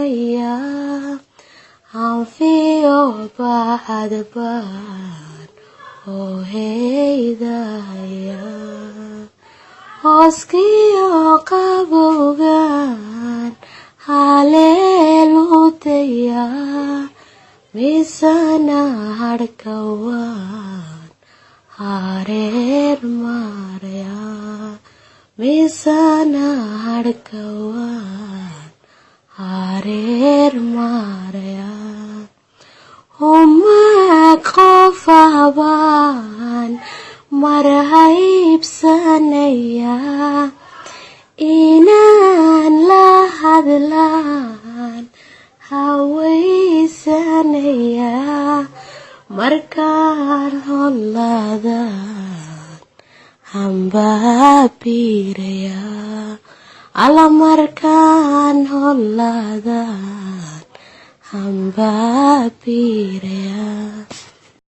maya anfiyo bahadban oo heydaya hooskiyo qabowgan haleeludaya misana harkawan hareer maraya misana harkawan hareer maraya huma qofaban marhaybsanaya inaan la hadlaan hawaysanaya markaan holadan hambabiraya alla markaan holadan hambabiraya